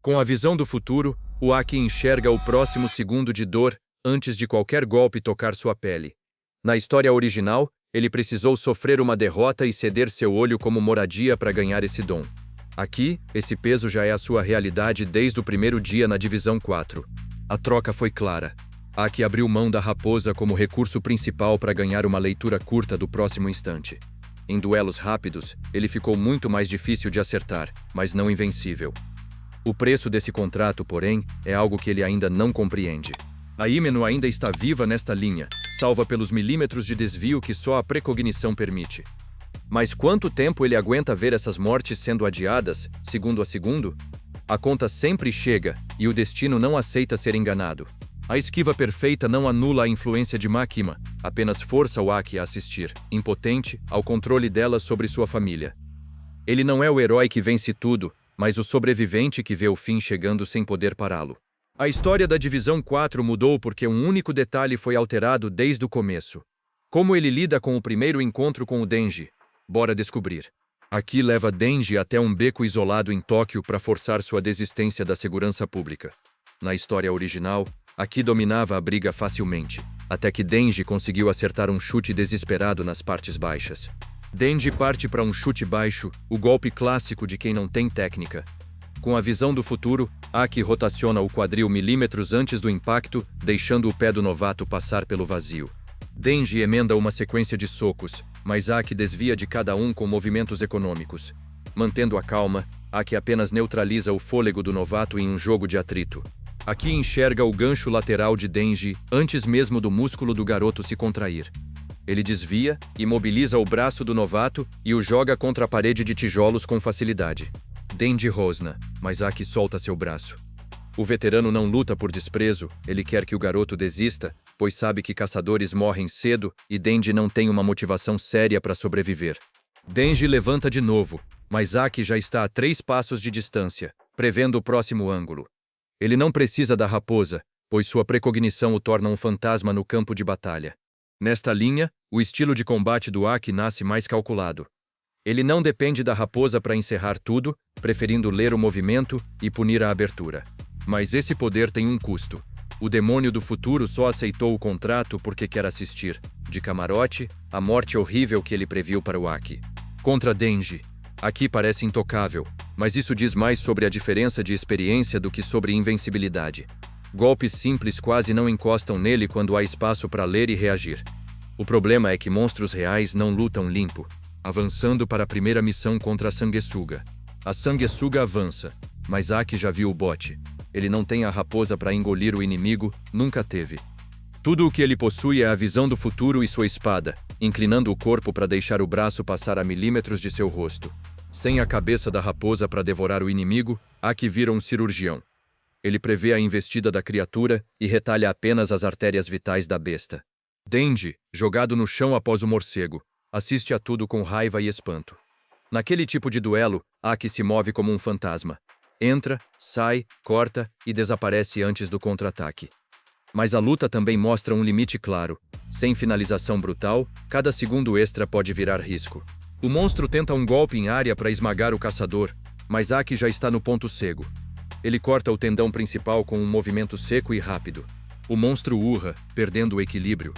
Com a visão do futuro, o Aki enxerga o próximo segundo de dor antes de qualquer golpe tocar sua pele. Na história original, ele precisou sofrer uma derrota e ceder seu olho como moradia para ganhar esse dom. Aqui, esse peso já é a sua realidade desde o primeiro dia na Divisão 4. A troca foi clara. Aki abriu mão da raposa como recurso principal para ganhar uma leitura curta do próximo instante. Em duelos rápidos, ele ficou muito mais difícil de acertar, mas não invencível. O preço desse contrato, porém, é algo que ele ainda não compreende. A Himeno ainda está viva nesta linha, salva pelos milímetros de desvio que só a precognição permite. Mas quanto tempo ele aguenta ver essas mortes sendo adiadas, segundo a segundo? A conta sempre chega, e o destino não aceita ser enganado. A esquiva perfeita não anula a influência de Makima, apenas força o Aki a assistir, impotente, ao controle dela sobre sua família. Ele não é o herói que vence tudo, mas o sobrevivente que vê o fim chegando sem poder pará-lo. A história da Divisão 4 mudou porque um único detalhe foi alterado desde o começo. Como ele lida com o primeiro encontro com o Denji? Bora descobrir. Aki leva Denji até um beco isolado em Tóquio para forçar sua desistência da segurança pública. Na história original, Aki dominava a briga facilmente, até que Denji conseguiu acertar um chute desesperado nas partes baixas. Denji parte para um chute baixo, o golpe clássico de quem não tem técnica. Com a visão do futuro, Aki rotaciona o quadril milímetros antes do impacto, deixando o pé do novato passar pelo vazio. Denji emenda uma sequência de socos, mas Aki desvia de cada um com movimentos econômicos. Mantendo a calma, Aki apenas neutraliza o fôlego do novato em um jogo de atrito. Aki enxerga o gancho lateral de Denji antes mesmo do músculo do garoto se contrair. Ele desvia, imobiliza o braço do novato e o joga contra a parede de tijolos com facilidade. Denji rosna, mas Aki solta seu braço. O veterano não luta por desprezo, ele quer que o garoto desista, pois sabe que caçadores morrem cedo e Denji não tem uma motivação séria para sobreviver. Denji levanta de novo, mas Aki já está a 3 passos de distância, prevendo o próximo ângulo. Ele não precisa da raposa, pois sua precognição o torna um fantasma no campo de batalha. Nesta linha, o estilo de combate do Aki nasce mais calculado. Ele não depende da raposa para encerrar tudo, preferindo ler o movimento e punir a abertura. Mas esse poder tem um custo. O demônio do futuro só aceitou o contrato porque quer assistir, de camarote, a morte horrível que ele previu para o Aki. Contra Denji, Aki parece intocável, mas isso diz mais sobre a diferença de experiência do que sobre invencibilidade. Golpes simples quase não encostam nele quando há espaço para ler e reagir. O problema é que monstros reais não lutam limpo. Avançando para a primeira missão contra a Sanguessuga. A Sanguessuga avança, mas Aki já viu o bote. Ele não tem a raposa para engolir o inimigo, nunca teve. Tudo o que ele possui é a visão do futuro e sua espada, inclinando o corpo para deixar o braço passar a milímetros de seu rosto. Sem a cabeça da raposa para devorar o inimigo, Aki vira um cirurgião. Ele prevê a investida da criatura e retalha apenas as artérias vitais da besta. Denji, jogado no chão após o morcego, assiste a tudo com raiva e espanto. Naquele tipo de duelo, Aki se move como um fantasma. Entra, sai, corta e desaparece antes do contra-ataque. Mas a luta também mostra um limite claro. Sem finalização brutal, cada segundo extra pode virar risco. O monstro tenta um golpe em área para esmagar o caçador, mas Aki já está no ponto cego. Ele corta o tendão principal com um movimento seco e rápido. O monstro urra, perdendo o equilíbrio.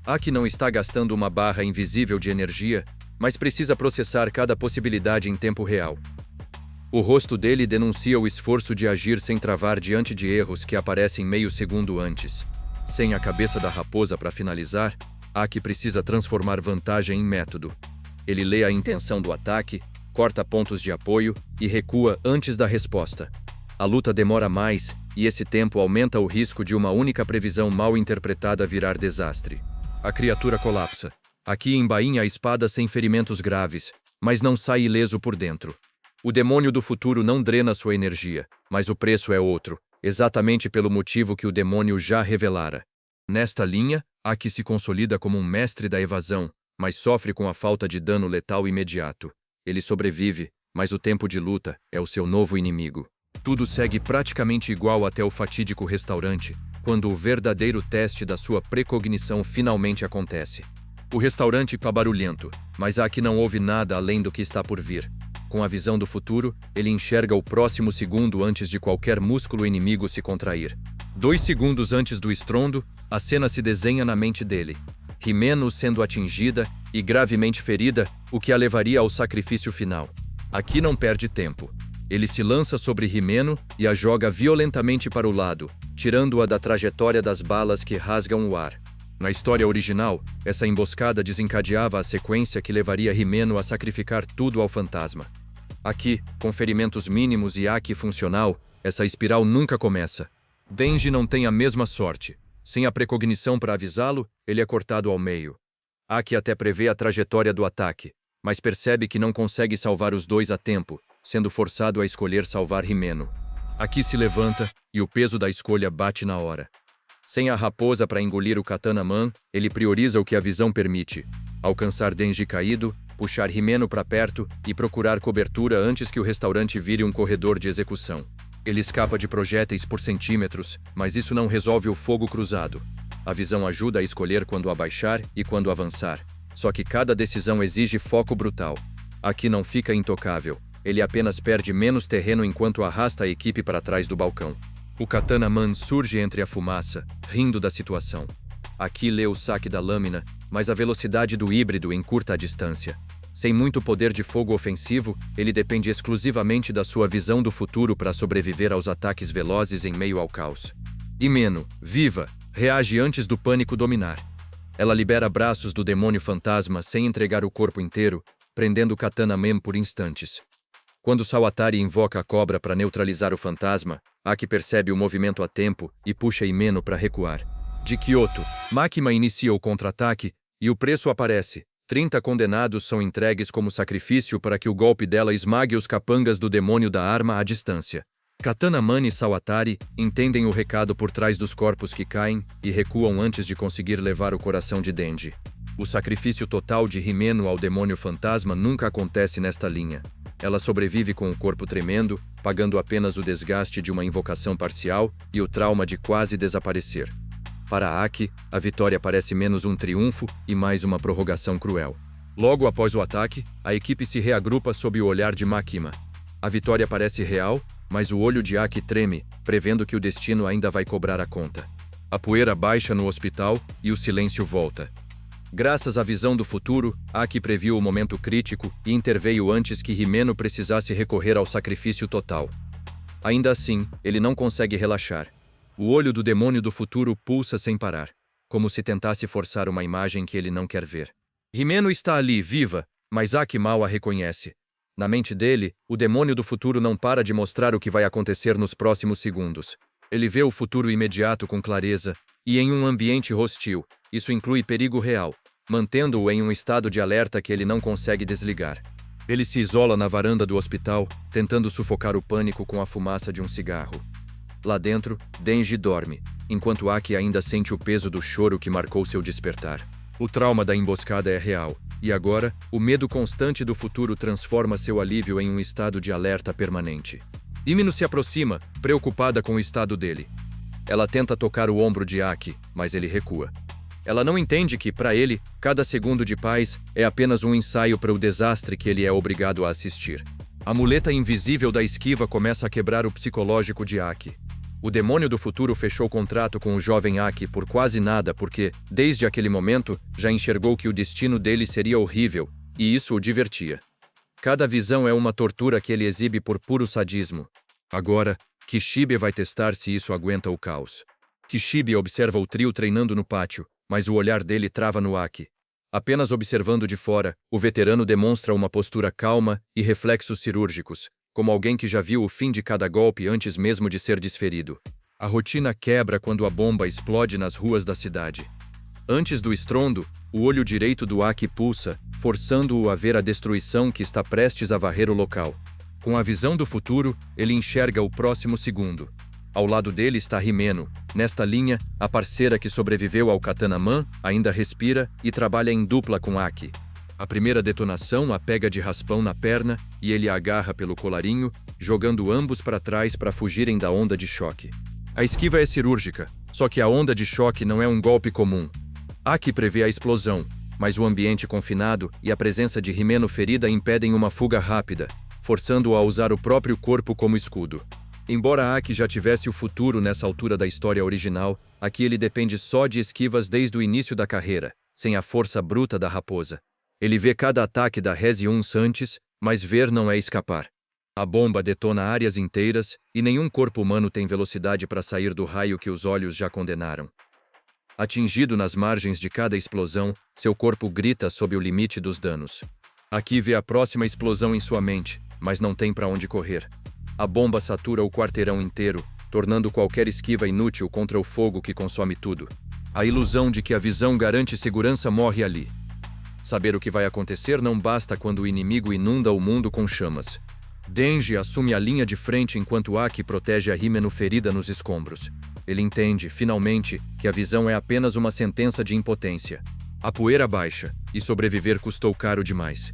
Aki não está gastando uma barra invisível de energia, mas precisa processar cada possibilidade em tempo real. O rosto dele denuncia o esforço de agir sem travar diante de erros que aparecem meio segundo antes. Sem a cabeça da raposa para finalizar, Aki precisa transformar vantagem em método. Ele lê a intenção do ataque, corta pontos de apoio e recua antes da resposta. A luta demora mais, e esse tempo aumenta o risco de uma única previsão mal interpretada virar desastre. A criatura colapsa. Aki embainha a espada sem ferimentos graves, mas não sai ileso por dentro. O demônio do futuro não drena sua energia, mas o preço é outro, exatamente pelo motivo que o demônio já revelara. Nesta linha, Aki se consolida como um mestre da evasão, mas sofre com a falta de dano letal imediato. Ele sobrevive, mas o tempo de luta é o seu novo inimigo. Tudo segue praticamente igual até o fatídico restaurante, quando o verdadeiro teste da sua precognição finalmente acontece. O restaurante está barulhento, mas Aki não ouve nada além do que está por vir. Com a visão do futuro, ele enxerga o próximo segundo antes de qualquer músculo inimigo se contrair. 2 segundos antes do estrondo, a cena se desenha na mente dele. Himeno sendo atingida e gravemente ferida, o que a levaria ao sacrifício final. Aqui não perde tempo. Ele se lança sobre Himeno e a joga violentamente para o lado, tirando-a da trajetória das balas que rasgam o ar. Na história original, essa emboscada desencadeava a sequência que levaria Himeno a sacrificar tudo ao fantasma. Aqui, com ferimentos mínimos e Aki funcional, essa espiral nunca começa. Denji não tem a mesma sorte. Sem a precognição para avisá-lo, ele é cortado ao meio. Aki até prevê a trajetória do ataque, mas percebe que não consegue salvar os dois a tempo, sendo forçado a escolher salvar Himeno. Aki se levanta e o peso da escolha bate na hora. Sem a raposa para engolir o Katana-man, ele prioriza o que a visão permite: alcançar Denji caído, puxar Himeno para perto e procurar cobertura antes que o restaurante vire um corredor de execução. Ele escapa de projéteis por centímetros, mas isso não resolve o fogo cruzado. A visão ajuda a escolher quando abaixar e quando avançar. Só que cada decisão exige foco brutal. Aqui não fica intocável. Ele apenas perde menos terreno enquanto arrasta a equipe para trás do balcão. O Katana-man surge entre a fumaça, rindo da situação. Aqui lê o saque da lâmina, mas a velocidade do híbrido encurta a distância. Sem muito poder de fogo ofensivo, ele depende exclusivamente da sua visão do futuro para sobreviver aos ataques velozes em meio ao caos. Himeno, viva, reage antes do pânico dominar. Ela libera braços do demônio fantasma sem entregar o corpo inteiro, prendendo o Katana-man por instantes. Quando Sawatari invoca a cobra para neutralizar o fantasma, Aki percebe o movimento a tempo e puxa Himeno para recuar. De Kyoto, Makima inicia o contra-ataque e o preço aparece. 30 condenados são entregues como sacrifício para que o golpe dela esmague os capangas do demônio da arma à distância. Katana-man e Sawatari entendem o recado por trás dos corpos que caem e recuam antes de conseguir levar o coração de Denji. O sacrifício total de Himeno ao demônio fantasma nunca acontece nesta linha. Ela sobrevive com o corpo tremendo, pagando apenas o desgaste de uma invocação parcial e o trauma de quase desaparecer. Para Aki, a vitória parece menos um triunfo e mais uma prorrogação cruel. Logo após o ataque, a equipe se reagrupa sob o olhar de Makima. A vitória parece real, mas o olho de Aki treme, prevendo que o destino ainda vai cobrar a conta. A poeira baixa no hospital e o silêncio volta. Graças à visão do futuro, Aki previu o momento crítico e interveio antes que Himeno precisasse recorrer ao sacrifício total. Ainda assim, ele não consegue relaxar. O olho do demônio do futuro pulsa sem parar, como se tentasse forçar uma imagem que ele não quer ver. Himeno está ali, viva, mas Aki mal a reconhece. Na mente dele, o demônio do futuro não para de mostrar o que vai acontecer nos próximos segundos. Ele vê o futuro imediato com clareza, e em um ambiente hostil, isso inclui perigo real, mantendo-o em um estado de alerta que ele não consegue desligar. Ele se isola na varanda do hospital, tentando sufocar o pânico com a fumaça de um cigarro. Lá dentro, Denji dorme, enquanto Aki ainda sente o peso do choro que marcou seu despertar. O trauma da emboscada é real, e agora, o medo constante do futuro transforma seu alívio em um estado de alerta permanente. Himeno se aproxima, preocupada com o estado dele. Ela tenta tocar o ombro de Aki, mas ele recua. Ela não entende que, para ele, cada segundo de paz é apenas um ensaio para o desastre que ele é obrigado a assistir. A muleta invisível da esquiva começa a quebrar o psicológico de Aki. O demônio do futuro fechou contrato com o jovem Aki por quase nada porque, desde aquele momento, já enxergou que o destino dele seria horrível, e isso o divertia. Cada visão é uma tortura que ele exibe por puro sadismo. Agora, Kishibe vai testar se isso aguenta o caos. Kishibe observa o trio treinando no pátio, mas o olhar dele trava no Aki. Apenas observando de fora, o veterano demonstra uma postura calma e reflexos cirúrgicos, como alguém que já viu o fim de cada golpe antes mesmo de ser desferido. A rotina quebra quando a bomba explode nas ruas da cidade. Antes do estrondo, o olho direito do Aki pulsa, forçando-o a ver a destruição que está prestes a varrer o local. Com a visão do futuro, ele enxerga o próximo segundo. Ao lado dele está Himeno. Nesta linha, a parceira que sobreviveu ao Katana-man ainda respira e trabalha em dupla com Aki. A primeira detonação a pega de raspão na perna e ele a agarra pelo colarinho, jogando ambos para trás para fugirem da onda de choque. A esquiva é cirúrgica, só que a onda de choque não é um golpe comum. Aki prevê a explosão, mas o ambiente confinado e a presença de Himeno ferida impedem uma fuga rápida. forçando-o a usar o próprio corpo como escudo. Embora Aki já tivesse o futuro nessa altura da história original, aqui ele depende só de esquivas desde o início da carreira, sem a força bruta da raposa. Ele vê cada ataque da Hesiuns antes, mas ver não é escapar. A bomba detona áreas inteiras, e nenhum corpo humano tem velocidade para sair do raio que os olhos já condenaram. Atingido nas margens de cada explosão, seu corpo grita sob o limite dos danos. Aqui vê a próxima explosão em sua mente, mas não tem para onde correr. A bomba satura o quarteirão inteiro, tornando qualquer esquiva inútil contra o fogo que consome tudo. A ilusão de que a visão garante segurança morre ali. Saber o que vai acontecer não basta quando o inimigo inunda o mundo com chamas. Denji assume a linha de frente enquanto Aki protege a Himeno ferida nos escombros. Ele entende, finalmente, que a visão é apenas uma sentença de impotência. A poeira baixa, e sobreviver custou caro demais.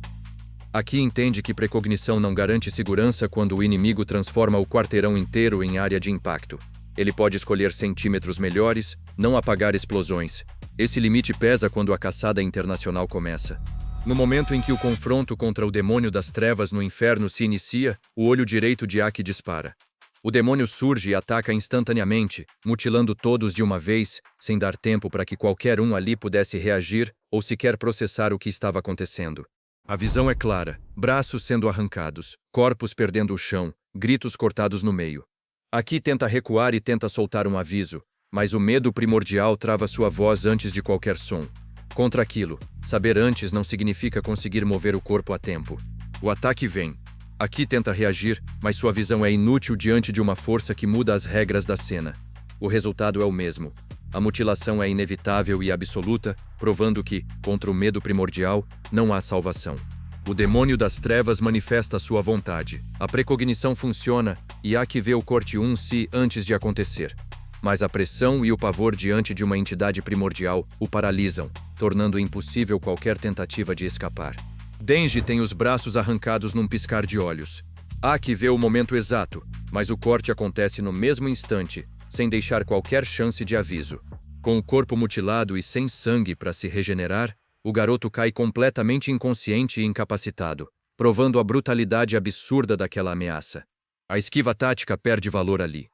Aqui entende que precognição não garante segurança quando o inimigo transforma o quarteirão inteiro em área de impacto. Ele pode escolher centímetros melhores, não apagar explosões. Esse limite pesa quando a caçada internacional começa. No momento em que o confronto contra o demônio das trevas no inferno se inicia, o olho direito de Aki dispara. O demônio surge e ataca instantaneamente, mutilando todos de uma vez, sem dar tempo para que qualquer um ali pudesse reagir ou sequer processar o que estava acontecendo. A visão é clara, braços sendo arrancados, corpos perdendo o chão, gritos cortados no meio. Aki tenta recuar e tenta soltar um aviso, mas o medo primordial trava sua voz antes de qualquer som. Contra aquilo, saber antes não significa conseguir mover o corpo a tempo. O ataque vem. Aki tenta reagir, mas sua visão é inútil diante de uma força que muda as regras da cena. O resultado é o mesmo. A mutilação é inevitável e absoluta, provando que, contra o medo primordial, não há salvação. O demônio das trevas manifesta sua vontade. A precognição funciona, e Aki vê o corte 1 antes de acontecer. Mas a pressão e o pavor diante de uma entidade primordial o paralisam, tornando impossível qualquer tentativa de escapar. Denji tem os braços arrancados num piscar de olhos. Aki vê o momento exato, mas o corte acontece no mesmo instante, sem deixar qualquer chance de aviso. Com o corpo mutilado e sem sangue para se regenerar, o garoto cai completamente inconsciente e incapacitado, provando a brutalidade absurda daquela ameaça. A esquiva tática perde valor ali.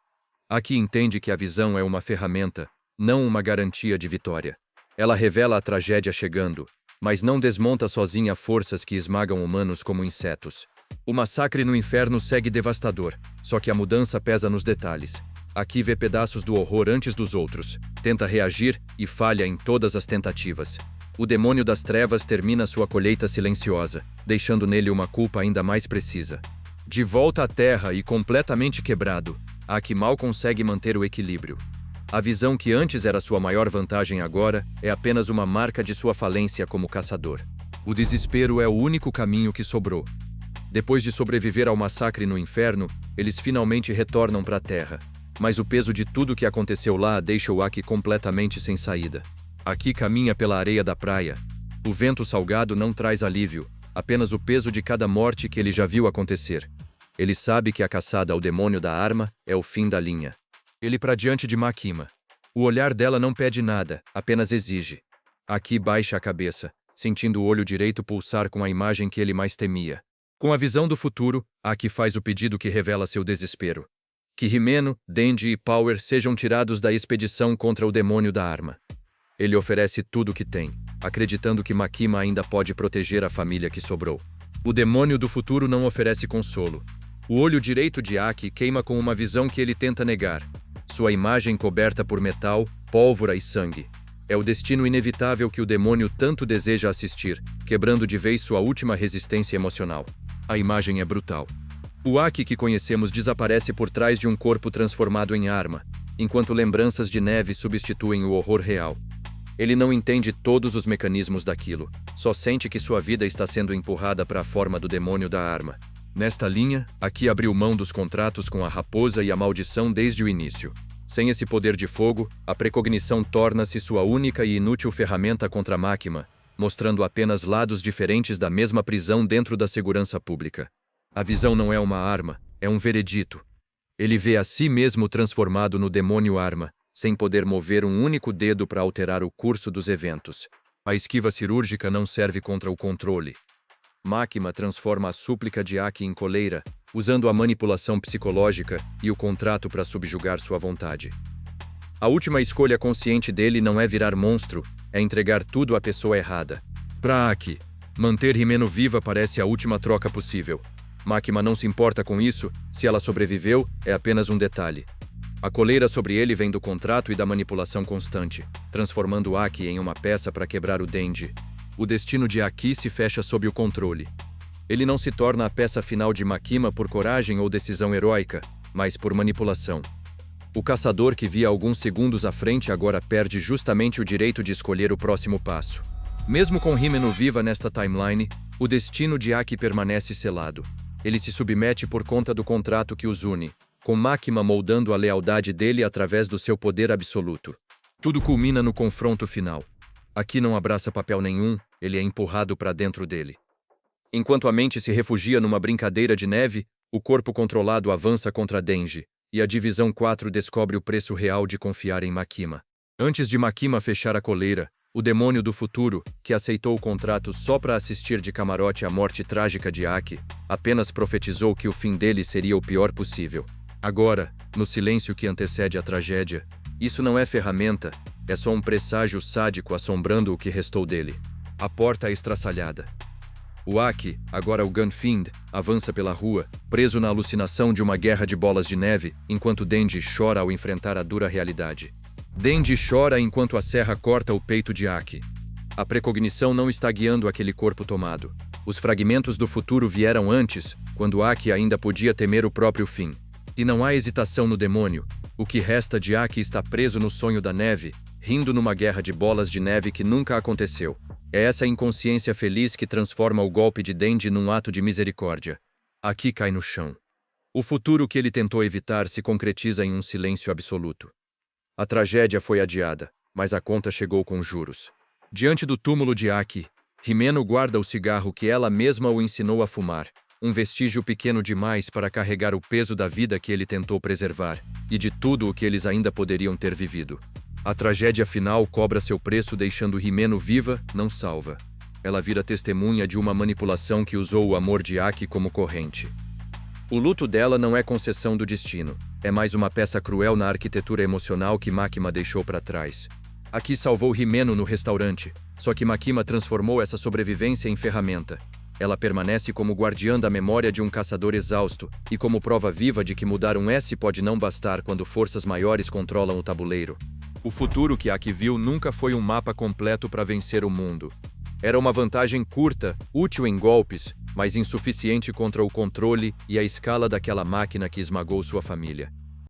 Aki entende que a visão é uma ferramenta, não uma garantia de vitória. Ela revela a tragédia chegando, mas não desmonta sozinha forças que esmagam humanos como insetos. O massacre no inferno segue devastador, só que a mudança pesa nos detalhes. Aki vê pedaços do horror antes dos outros, tenta reagir e falha em todas as tentativas. O demônio das trevas termina sua colheita silenciosa, deixando nele uma culpa ainda mais precisa. De volta à terra e completamente quebrado, Aki mal consegue manter o equilíbrio. A visão que antes era sua maior vantagem agora é apenas uma marca de sua falência como caçador. O desespero é o único caminho que sobrou. Depois de sobreviver ao massacre no inferno, eles finalmente retornam para a terra. Mas o peso de tudo que aconteceu lá deixa o Aki completamente sem saída. Aki caminha pela areia da praia. O vento salgado não traz alívio, apenas o peso de cada morte que ele já viu acontecer. Ele sabe que a caçada ao demônio da arma é o fim da linha. Ele para diante de Makima. O olhar dela não pede nada, apenas exige. Aki baixa a cabeça, sentindo o olho direito pulsar com a imagem que ele mais temia. Com a visão do futuro, Aki faz o pedido que revela seu desespero. Que Himeno, Denji e Power sejam tirados da expedição contra o demônio da arma. Ele oferece tudo o que tem, acreditando que Makima ainda pode proteger a família que sobrou. O demônio do futuro não oferece consolo. O olho direito de Aki queima com uma visão que ele tenta negar. Sua imagem coberta por metal, pólvora e sangue. É o destino inevitável que o demônio tanto deseja assistir, quebrando de vez sua última resistência emocional. A imagem é brutal. O Aki que conhecemos desaparece por trás de um corpo transformado em arma, enquanto lembranças de neve substituem o horror real. Ele não entende todos os mecanismos daquilo, só sente que sua vida está sendo empurrada para a forma do demônio da arma. Nesta linha, Aki abriu mão dos contratos com a raposa e a maldição desde o início. Sem esse poder de fogo, a precognição torna-se sua única e inútil ferramenta contra Makima, mostrando apenas lados diferentes da mesma prisão dentro da segurança pública. A visão não é uma arma, é um veredito. Ele vê a si mesmo transformado no demônio arma, sem poder mover um único dedo para alterar o curso dos eventos. A esquiva cirúrgica não serve contra o controle. Makima transforma a súplica de Aki em coleira, usando a manipulação psicológica e o contrato para subjugar sua vontade. A última escolha consciente dele não é virar monstro, é entregar tudo à pessoa errada. Para Aki, manter Himeno viva parece a última troca possível. Makima não se importa com isso, se ela sobreviveu, é apenas um detalhe. A coleira sobre ele vem do contrato e da manipulação constante, transformando Aki em uma peça para quebrar o Denji. O destino de Aki se fecha sob o controle. Ele não se torna a peça final de Makima por coragem ou decisão heróica, mas por manipulação. O caçador que via alguns segundos à frente agora perde justamente o direito de escolher o próximo passo. Mesmo com Himeno viva nesta timeline, o destino de Aki permanece selado. Ele se submete por conta do contrato que os une, com Makima moldando a lealdade dele através do seu poder absoluto. Tudo culmina no confronto final. Aki não abraça papel nenhum, ele é empurrado para dentro dele. Enquanto a mente se refugia numa brincadeira de neve, o corpo controlado avança contra Denji, e a Divisão 4 descobre o preço real de confiar em Makima. Antes de Makima fechar a coleira, o demônio do futuro, que aceitou o contrato só para assistir de camarote à morte trágica de Aki, apenas profetizou que o fim dele seria o pior possível. Agora, no silêncio que antecede a tragédia, isso não é ferramenta, é só um presságio sádico assombrando o que restou dele. A porta é estraçalhada. O Aki, agora o Gunfiend, avança pela rua, preso na alucinação de uma guerra de bolas de neve, enquanto Denji chora ao enfrentar a dura realidade. Denji chora enquanto a serra corta o peito de Aki. A precognição não está guiando aquele corpo tomado. Os fragmentos do futuro vieram antes, quando Aki ainda podia temer o próprio fim. E não há hesitação no demônio. O que resta de Aki está preso no sonho da neve, rindo numa guerra de bolas de neve que nunca aconteceu. É essa inconsciência feliz que transforma o golpe de Denji num ato de misericórdia. Aki cai no chão. O futuro que ele tentou evitar se concretiza em um silêncio absoluto. A tragédia foi adiada, mas a conta chegou com juros. Diante do túmulo de Aki, Himeno guarda o cigarro que ela mesma o ensinou a fumar, um vestígio pequeno demais para carregar o peso da vida que ele tentou preservar, e de tudo o que eles ainda poderiam ter vivido. A tragédia final cobra seu preço deixando Himeno viva, não salva. Ela vira testemunha de uma manipulação que usou o amor de Aki como corrente. O luto dela não é concessão do destino, é mais uma peça cruel na arquitetura emocional que Makima deixou para trás. Aki salvou Himeno no restaurante, só que Makima transformou essa sobrevivência em ferramenta. Ela permanece como guardiã da memória de um caçador exausto, e como prova viva de que mudar um S pode não bastar quando forças maiores controlam o tabuleiro. O futuro que Aki viu nunca foi um mapa completo para vencer o mundo. Era uma vantagem curta, útil em golpes, mas insuficiente contra o controle e a escala daquela máquina que esmagou sua família.